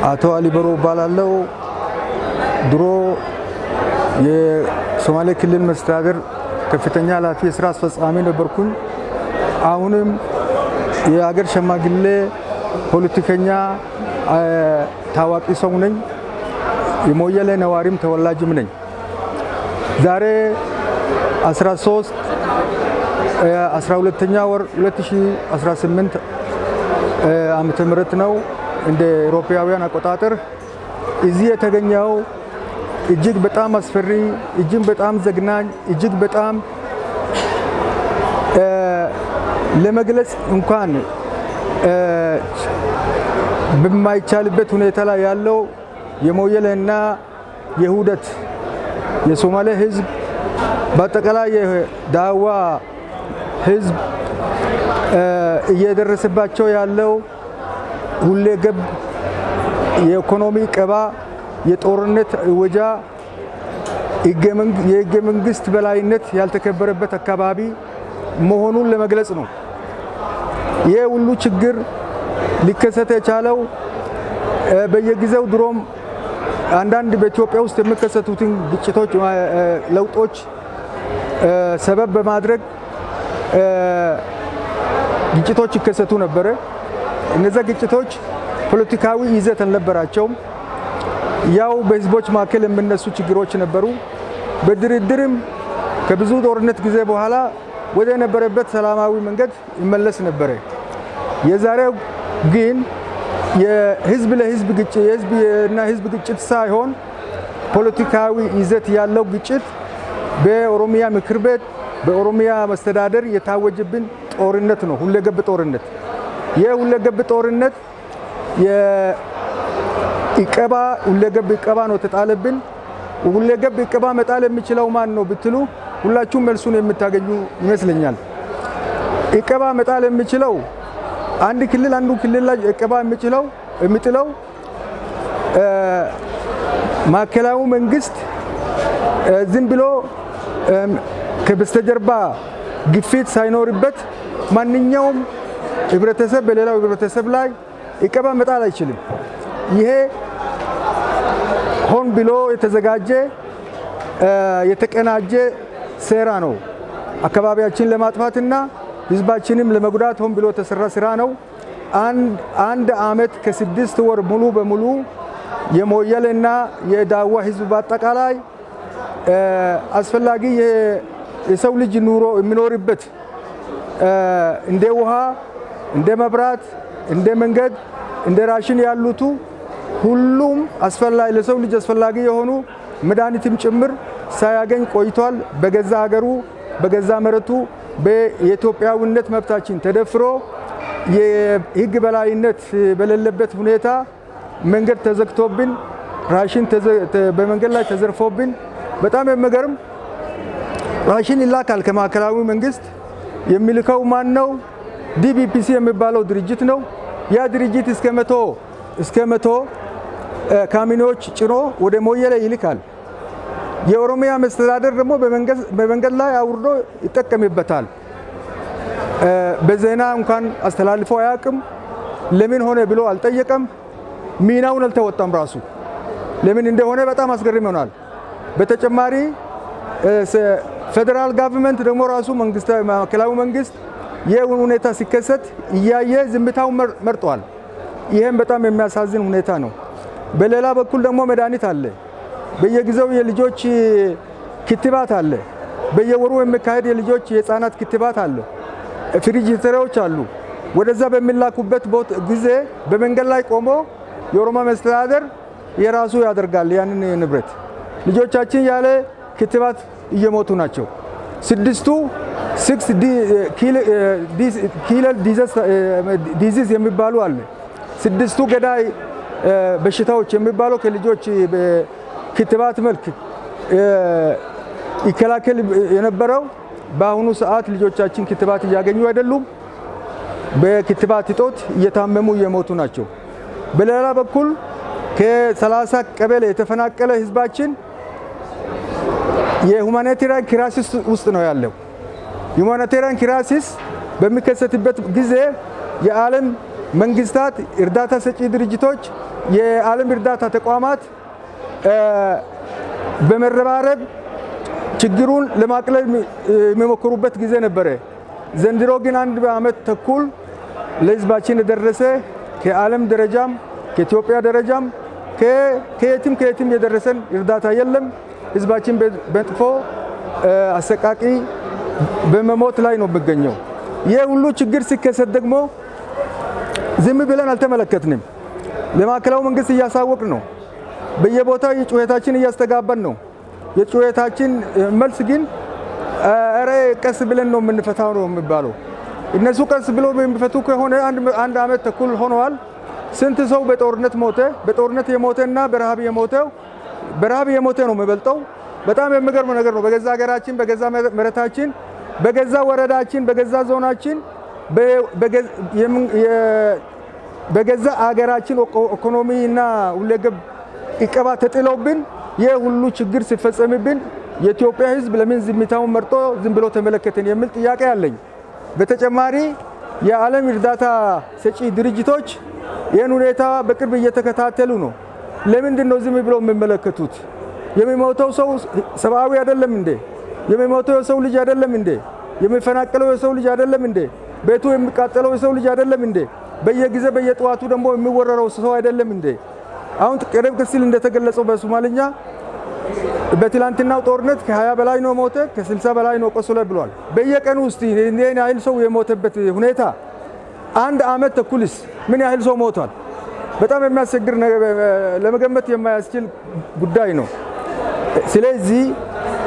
አቶ አሊበሮ ባላለው ድሮ የሶማሌ ክልል መስተዳድር ከፍተኛ ኃላፊ የሥራ አስፈጻሚ ነበርኩኝ። አሁንም የሀገር ሸማግሌ ፖለቲከኛ ታዋቂ ሰው ነኝ። የሞያሌ ነዋሪም ተወላጅም ነኝ። ዛሬ 12ኛ ወር 2018 ዓመተ ምህረት ነው እንደ አውሮፓውያን አቆጣጠር። እዚህ የተገኘው እጅግ በጣም አስፈሪ፣ እጅግ በጣም ዘግናኝ፣ እጅግ በጣም ለመግለጽ እንኳን በማይቻልበት ሁኔታ ላይ ያለው የሞያሌና የሁደት የሶማሌ ሕዝብ በአጠቃላይ የዳዋ ሕዝብ እየደረሰባቸው ያለው ሁለገብ የኢኮኖሚ ቀባ፣ የጦርነት ወጃ፣ የሕገ መንግስት በላይነት ያልተከበረበት አካባቢ መሆኑን ለመግለጽ ነው። ይህ ሁሉ ችግር ሊከሰት የቻለው በየጊዜው ድሮም አንዳንድ በኢትዮጵያ ውስጥ የሚከሰቱትን ግጭቶች፣ ለውጦች ሰበብ በማድረግ ግጭቶች ይከሰቱ ነበረ። እነዚያ ግጭቶች ፖለቲካዊ ይዘት አልነበራቸውም። ያው በህዝቦች መካከል የሚነሱ ችግሮች ነበሩ። በድርድርም ከብዙ ጦርነት ጊዜ በኋላ ወደ ነበረበት ሰላማዊ መንገድ ይመለስ ነበረ። የዛሬው ግን የህዝብ ለህዝብ ግጭት፣ የህዝብና ህዝብ ግጭት ሳይሆን ፖለቲካዊ ይዘት ያለው ግጭት በኦሮሚያ ምክር ቤት በኦሮሚያ መስተዳደር የታወጀብን ጦርነት ነው። ሁለገብ ጦርነት። የሁለገብ ጦርነት የኢቀባ ሁለገብ ኢቀባ ነው ተጣለብን። ሁለገብ ኢቀባ መጣል የሚችለው ማን ነው ብትሉ ሁላችሁም መልሱን የምታገኙ ይመስለኛል። ኢቀባ መጣል የሚችለው አንድ ክልል አንዱ ክልል ላይ ኢቀባ የሚጥለው ማዕከላዊ መንግስት ዝም ብሎ ከበስተጀርባ ግፊት ሳይኖርበት ማንኛውም ህብረተሰብ በሌላው ህብረተሰብ ላይ ኢቀባ መጣል አይችልም። ይሄ ሆን ብሎ የተዘጋጀ የተቀናጀ ሴራ ነው። አካባቢያችን ለማጥፋትና ህዝባችንም ለመጉዳት ሆን ብሎ የተሰራ ስራ ነው። አንድ አመት ከ6 ወር ሙሉ በሙሉ የሞያሌና የዳዋ ህዝብ በአጠቃላይ አስፈላጊ የሰው ልጅ ኑሮ የሚኖርበት እንደ ውሃ፣ እንደ መብራት፣ እንደ መንገድ፣ እንደ ራሽን ያሉቱ ሁሉም አስፈላጊ ለሰው ልጅ አስፈላጊ የሆኑ መድኃኒትም ጭምር ሳያገኝ ቆይቷል። በገዛ ሀገሩ በገዛ መሬቱ በኢትዮጵያዊነት መብታችን ተደፍሮ የህግ በላይነት በሌለበት ሁኔታ መንገድ ተዘግቶብን፣ ራሽን በመንገድ ላይ ተዘርፎብን፣ በጣም የሚገርም ራሽን ይላካል ከማዕከላዊ መንግስት። የሚልከው ማን ነው? ዲቢፒሲ የሚባለው ድርጅት ነው። ያ ድርጅት እስከ መቶ ካሚኖች ጭኖ ወደ ሞያሌ ይልካል። የኦሮሚያ መስተዳደር ደግሞ በመንገድ ላይ አውርዶ ይጠቀምበታል። በዜና እንኳን አስተላልፎ አያውቅም። ለምን ሆነ ብሎ አልጠየቀም። ሚናውን አልተወጣም። ራሱ ለምን እንደሆነ በጣም አስገርሞናል። በተጨማሪ ፌደራል ጋቨርንመንት ደግሞ ራሱ ማዕከላዊ መንግስት ይህ ሁኔታ ሲከሰት እያየ ዝምታው መርጧል። ይህም በጣም የሚያሳዝን ሁኔታ ነው። በሌላ በኩል ደግሞ መድኃኒት አለ። በየጊዜው የልጆች ክትባት አለ። በየወሩ የሚካሄድ የልጆች የህፃናት ክትባት አለ። ፍሪጅተሮች አሉ። ወደዛ በሚላኩበት ጊዜ በመንገድ ላይ ቆሞ የኦሮሞ መስተዳደር የራሱ ያደርጋል ያንን ንብረት። ልጆቻችን ያለ ክትባት እየሞቱ ናቸው። 6 ኪለር ዲዚዝ የሚባሉ አለ። 6 ገዳይ በሽታዎች የሚባሉ ከልጆች በክትባት መልክ ይከላከል የነበረው በአሁኑ ሰዓት ልጆቻችን ክትባት እያገኙ አይደሉም። በክትባት እጦት እየታመሙ እየሞቱ ናቸው። በሌላ በኩል ከ30 ቀበሌ የተፈናቀለ ህዝባችን የሁማኒታሪያን ክራይሲስ ውስጥ ነው ያለው። ሁማኒታሪያን ክራይሲስ በሚከሰትበት ጊዜ የዓለም መንግስታት፣ እርዳታ ሰጪ ድርጅቶች፣ የዓለም እርዳታ ተቋማት በመረባረብ ችግሩን ለማቅለል የሚሞክሩበት ጊዜ ነበረ። ዘንድሮ ግን አንድ ዓመት ተኩል ለህዝባችን የደረሰ ከዓለም ደረጃም ከኢትዮጵያ ደረጃም ከየትም የደረሰን እርዳታ የለም። ህዝባችን በጥፎ አሰቃቂ በመሞት ላይ ነው የሚገኘው። ይህ ሁሉ ችግር ሲከሰት ደግሞ ዝም ብለን አልተመለከትንም። ለማዕከላዊ መንግስት እያሳወቅን ነው። በየቦታው የጩኸታችን እያስተጋባን ነው። የጩኸታችን መልስ ግን ኧረ ቀስ ብለን ነው የምንፈታው ነው የሚባለው። እነሱ ቀስ ብሎ የሚፈቱ ከሆነ አንድ ዓመት ተኩል ሆነዋል። ስንት ሰው በጦርነት ሞተ። በጦርነት የሞተና በረሃብ የሞተ ነው የሚበልጠው። በጣም የሚገርም ነገር ነው። በገዛ ሀገራችን፣ በገዛ መሬታችን፣ በገዛ ወረዳችን፣ በገዛ ዞናችን፣ በገዛ ሀገራችን ኢኮኖሚና ሁለገብ እቀባ ተጥሎብን ይህ ሁሉ ችግር ሲፈጸምብን የኢትዮጵያ ህዝብ ለምን ዝምታውን መርጦ ዝም ብሎ ተመለከተን የሚል ጥያቄ አለኝ። በተጨማሪ የዓለም እርዳታ ሰጪ ድርጅቶች ይህን ሁኔታ በቅርብ እየተከታተሉ ነው። ለምንድን ነው ዝም ብሎ የሚመለከቱት? የሚሞተው ሰው ሰብአዊ አይደለም እንዴ? የሚሞተው የሰው ልጅ አይደለም እንዴ? የሚፈናቀለው የሰው ልጅ አይደለም እንዴ? ቤቱ የሚቃጠለው የሰው ልጅ አይደለም እንዴ? በየጊዜ በየጠዋቱ ደግሞ የሚወረረው ሰው አይደለም እንዴ? አሁን ቀደም ሲል እንደተገለጸው በሶማሊኛ በትላንትናው ጦርነት ከ20 በላይ ነው ሞተ፣ ከ60 በላይ ነው ቆሰለ ብሏል። በየቀኑ ውስጥ ይሄን ያህል ሰው የሞተበት ሁኔታ አንድ ዓመት ተኩልስ ምን ያህል ሰው ሞቷል? በጣም የሚያስቸግር ለመገመት የማያስችል ጉዳይ ነው። ስለዚህ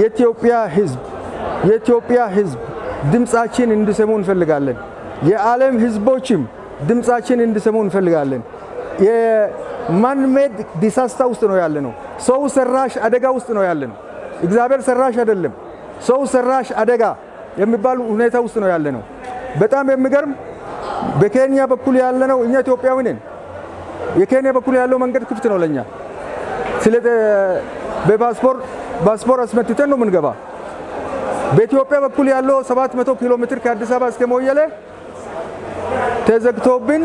የኢትዮጵያ ህዝብ ድምጻችን እንዲሰሙ እንፈልጋለን። የዓለም ህዝቦችም ድምጻችን እንዲሰሙ እንፈልጋለን። የማን ሜድ ዲሳስተር ውስጥ ነው ያለነው። ሰው ሰራሽ አደጋ ውስጥ ነው ያለነው። እግዚአብሔር ሰራሽ አይደለም። ሰው ሰራሽ አደጋ የሚባል ሁኔታ ውስጥ ነው ያለነው። በጣም የሚገርም በኬንያ በኩል ያለነው እኛ ኢትዮጵያዊ ነን። የኬንያ በኩል ያለው መንገድ ክፍት ነው ለኛ። በፓስፖርት አስመትተን ነው የምንገባ። በኢትዮጵያ በኩል ያለው 700 ኪሎ ሜትር ከአዲስ አበባ እስከ ሞያሌ ተዘግቶብን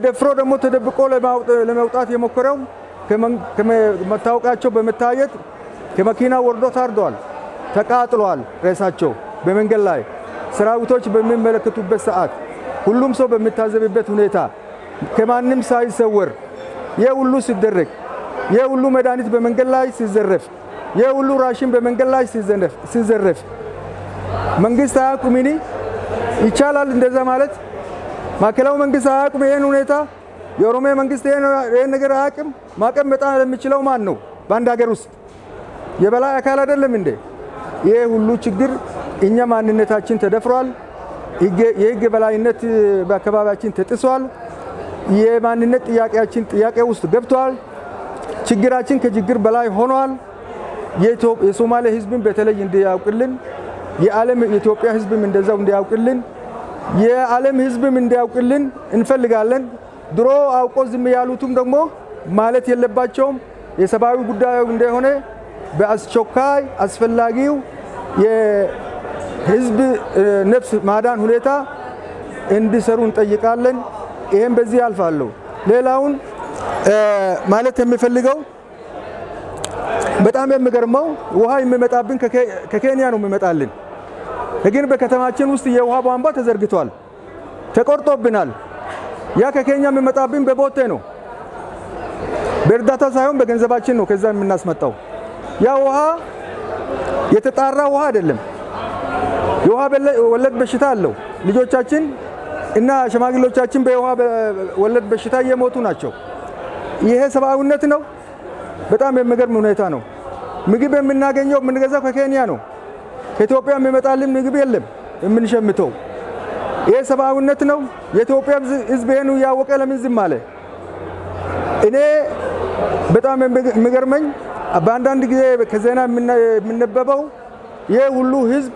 ደፍሮ ደግሞ ተደብቆ ለመውጣት የሞከረው ከመታወቃቸው በመታየት ከመኪና ወርዶ ታርደዋል፣ ተቃጥሏል። ሬሳቸው በመንገድ ላይ ሰራዊቶች በሚመለከቱበት ሰዓት ሁሉም ሰው በሚታዘብበት ሁኔታ ከማንም ሳይሰወር የሁሉ ሲደረግ የሁሉ መድኃኒት በመንገድ ላይ ሲዘረፍ የሁሉ ራሽን በመንገድ ላይ ሲዘረፍ መንግስት አያውቁም? ይቻላል እንደዛ ማለት? ማዕከላዊ መንግስት አያውቁም ይሄን ሁኔታ? የኦሮሚያ መንግስት ይሄን ነገር አያውቅም? ማቀም በጣም የሚችለው ማን ነው? በአንድ ሀገር ውስጥ የበላይ አካል አይደለም እንዴ? ይሄ ሁሉ ችግር እኛ ማንነታችን ተደፍሯል። የህግ በላይነት በአካባቢያችን ተጥሷል። የማንነት ጥያቄያችን ጥያቄ ውስጥ ገብቷል። ችግራችን ከችግር በላይ ሆኗል። የሶማሌ ህዝብም በተለይ እንዲያውቅልን፣ የኢትዮጵያ ህዝብም እንደዛው እንዲያውቅልን፣ የዓለም ህዝብም እንዲያውቅልን እንፈልጋለን። ድሮ አውቆ ዝም ያሉትም ደግሞ ማለት የለባቸውም። የሰብአዊ ጉዳዩ እንደሆነ በአስቸኳይ አስፈላጊው የህዝብ ነፍስ ማዳን ሁኔታ እንዲሰሩ እንጠይቃለን። ይሄን በዚህ ያልፋለሁ። ሌላውን ማለት የሚፈልገው በጣም የሚገርመው ውሃ የሚመጣብን ከኬንያ ነው የሚመጣልን። ግን በከተማችን ውስጥ የውሃ ቧንቧ ተዘርግቷል፣ ተቆርጦብናል። ያ ከኬንያ የሚመጣብን በቦቴ ነው፣ በእርዳታ ሳይሆን በገንዘባችን ነው ከዛ የምናስመጣው። ያ ውሃ የተጣራ ውሃ አይደለም። የውሃ ወለድ በሽታ አለው። ልጆቻችን እና ሽማግሌዎቻችን በውሃ ወለድ በሽታ እየሞቱ ናቸው። ይሄ ሰብአዊነት ነው? በጣም የሚገርም ሁኔታ ነው። ምግብ የምናገኘው የምንገዛው ከኬንያ ነው። ከኢትዮጵያ የሚመጣልን ምግብ የለም የምንሸምተው። ይሄ ሰብአዊነት ነው? የኢትዮጵያ ህዝብ ይሄን ያወቀ ለምን ዝም አለ? እኔ በጣም የሚገርመኝ በአንዳንድ ጊዜ ከዜና የምነበበው ይሄ ሁሉ ህዝብ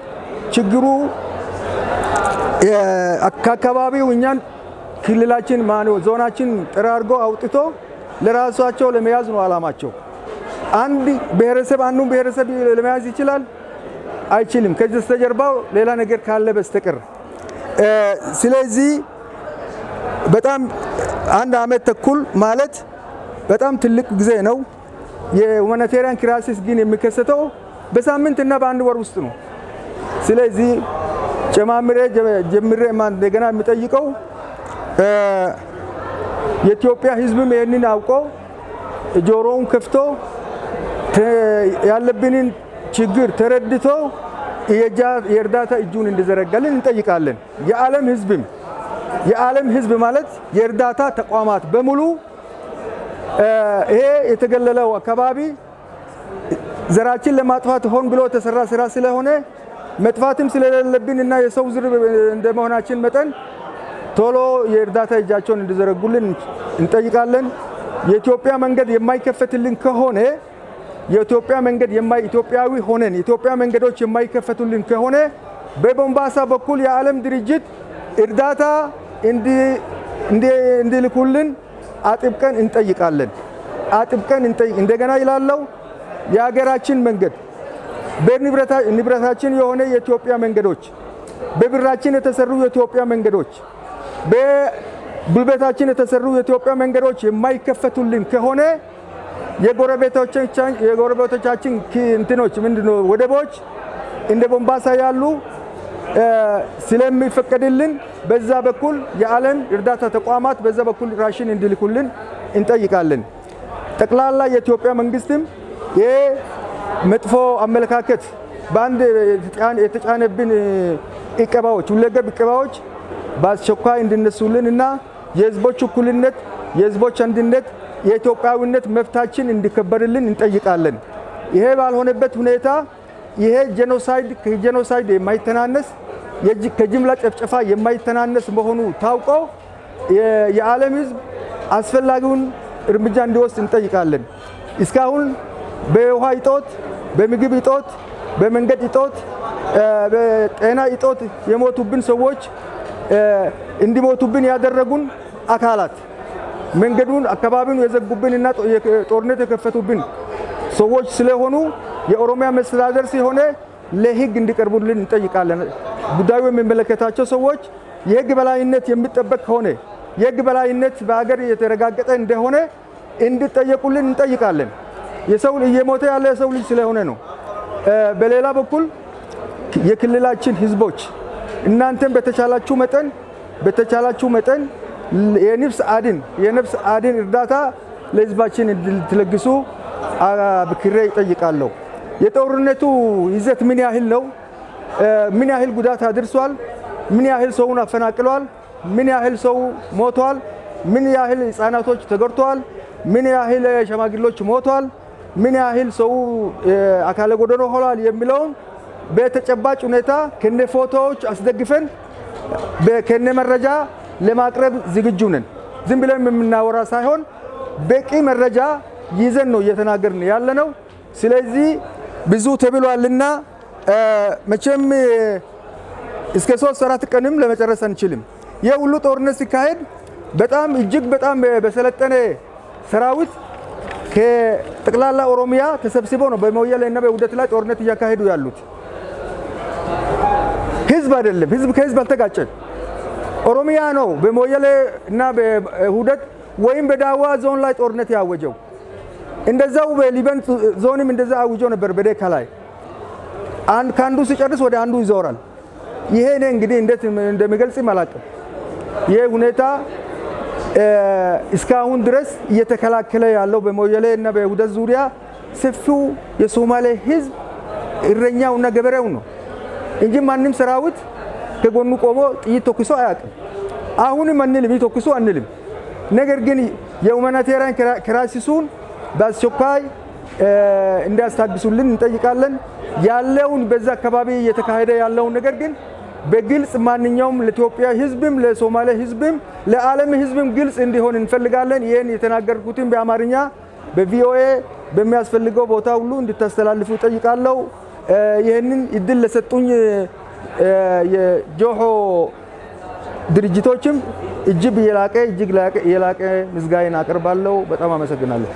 ችግሩ ከአካባቢው እኛን ክልላችን ዞናችን ጠራርጎ አውጥቶ ለራሳቸው ለመያዝ ነው አላማቸው። አንድ ብሔረሰብ አንዱን ብሔረሰብ ለመያዝ ይችላል? አይችልም፣ ከበስተጀርባው ሌላ ነገር ካለ በስተቀር። ስለዚህ በጣም አንድ አመት ተኩል ማለት በጣም ትልቅ ጊዜ ነው። የሁማኒቴሪያን ክራይሲስ ግን የሚከሰተው በሳምንትና በአንድ ወር ውስጥ ነው። ስለዚህ ጀምሬ እንደገና የሚጠይቀው የኢትዮጵያ ህዝብም ይህንን አውቆ ጆሮውን ከፍቶ ያለብንን ችግር ተረድቶ የእርዳታ እጁን እንዲዘረጋልን እንጠይቃለን። የዓለም ህዝብ ማለት የእርዳታ ተቋማት በሙሉ ይሄ የተገለለው አካባቢ ዘራችን ለማጥፋት ሆን ብሎ የተሰራ ስራ ስለሆነ መጥፋትም ስለሌለብን እና የሰው ዝር እንደመሆናችን መጠን ቶሎ የእርዳታ እጃቸውን እንዲዘረጉልን እንጠይቃለን። የኢትዮጵያ መንገድ የማይከፈትልን ከሆነ ኢትዮጵያዊ ሆነን የኢትዮጵያ መንገዶች የማይከፈቱልን ከሆነ በቦምባሳ በኩል የዓለም ድርጅት እርዳታ እንዲልኩልን አጥብቀን እንጠይቃለን። እንደገና ይላለው የሀገራችን መንገድ በንብረታችን የሆነ የኢትዮጵያ መንገዶች፣ በብራችን የተሰሩ የኢትዮጵያ መንገዶች፣ በጉልበታችን የተሰሩ የኢትዮጵያ መንገዶች የማይከፈቱልን ከሆነ የጎረቤቶቻችን እንትኖች ምንድነው ወደቦች እንደ ቦምባሳ ያሉ ስለሚፈቀድልን በዛ በኩል የዓለም እርዳታ ተቋማት በዛ በኩል ራሽን እንዲልኩልን እንጠይቃለን። ጠቅላላ የኢትዮጵያ መንግስትም የመጥፎ አመለካከት በአንድ የተጫነብን እቀባዎች ሁለገብ እቀባዎች በአስቸኳይ እንዲነሱልን እና የህዝቦች እኩልነት፣ የህዝቦች አንድነት፣ የኢትዮጵያዊነት መብታችን እንዲከበርልን እንጠይቃለን። ይሄ ባልሆነበት ሁኔታ ይሄ ጄኖሳይድ የማይተናነስ ከጅምላ ጨፍጨፋ የማይተናነስ መሆኑ ታውቆ የዓለም ህዝብ አስፈላጊውን እርምጃ እንዲወስድ እንጠይቃለን። እስካሁን በውሃ እጦት፣ በምግብ እጦት፣ በመንገድ እጦት፣ በጤና እጦት የሞቱብን ሰዎች እንዲሞቱብን ያደረጉን አካላት መንገዱን አካባቢውን የዘጉብንና ጦርነት የከፈቱብን ሰዎች ስለሆኑ የኦሮሚያ መስተዳደር ሲሆነ ለህግ እንዲቀርቡልን እንጠይቃለን። ጉዳዩ የሚመለከታቸው ሰዎች የህግ በላይነት የሚጠበቅ ከሆነ የህግ በላይነት በሀገር የተረጋገጠ እንደሆነ እንዲጠየቁልን እንጠይቃለን። የሰው እየሞተ ያለ የሰው ልጅ ስለሆነ ነው። በሌላ በኩል የክልላችን ህዝቦች እናንተም በተቻላችሁ መጠን የነፍስ አድን እርዳታ ለህዝባችን እንድትለግሱ አብክሬ ይጠይቃለሁ። የጦርነቱ ይዘት ምን ያህል ነው? ምን ያህል ጉዳት አድርሷል? ምን ያህል ሰውን አፈናቅሏል? ምን ያህል ሰው ሞቷል? ምን ያህል ህፃናቶች ተጎድተዋል? ምን ያህል ሸማግሌዎች ሞቷል? ምን ያህል ሰው አካለ ጎደሎ ሆኗል የሚለውን በተጨባጭ ሁኔታ ከነ ፎቶዎች አስደግፈን ከነ መረጃ ለማቅረብ ዝግጁ ነን። ዝም ብለን የምናወራ ሳይሆን በቂ መረጃ ይዘን ነው እየተናገርን ያለነው። ስለዚህ ብዙ ተብሏልና መቼም እስከ 3-4 ቀንም ለመጨረስ አንችልም። ይህ ሁሉ ጦርነት ሲካሄድ እጅግ በጣም በሰለጠነ ሰራዊት ከጠቅላላ ኦሮሚያ ተሰብስበው ነው በሞያሌ እና በውህደት ላይ ጦርነት እያካሄዱ ያሉት። ህዝብ አይደለም፣ ህዝብ ከህዝብ አልተጋጨም። ኦሮሚያ ነው በሞያሌ እና በውህደት ወይም በዳዋ ዞን ላይ ጦርነት ያወጀው። እንደዛው በሊበን ዞንም እንደዛ አውጆ ነበር በደካ ላይ። ከአንዱ ሲጨርስ ወደ አንዱ ይዞራል። ይሄ እንግዲህ እንዴት እንደሚገልጽ አላውቅም። ይሄ ሁኔታ እስካሁን ድረስ እየተከላከለ ያለው በሞያሌ እና በውህደት ዙሪያ ሰፊው የሶማሌ ህዝብ እረኛውና ገበሬው ነው እንጂ ማንም ሰራዊት ከጎኑ ቆሞ ጥይት ተኩሶ አያውቅም። አሁንም ተኩሶ አንልም። ነገር ግን የሁማኒቴሪያን ክራይሲሱን በአስቸኳይ እንዲያስታግሱልን እንጠይቃለን። ያለውን በዛ አካባቢ እየተካሄደ ያለውን ነገር ግን በግልጽ ማንኛውም ለኢትዮጵያ ህዝብም ለሶማሌ ህዝብም ለዓለም ህዝብም ግልጽ እንዲሆን እንፈልጋለን። ይሄን የተናገርኩትን በአማርኛ በቪኦኤ በሚያስፈልገው ቦታ ሁሉ እንድታስተላልፉ እጠይቃለሁ። ይሄንን እድል ለሰጡኝ የጆሆ ድርጅቶችም እጅግ የላቀ ምስጋናን አቀርባለሁ። በጣም አመሰግናለሁ።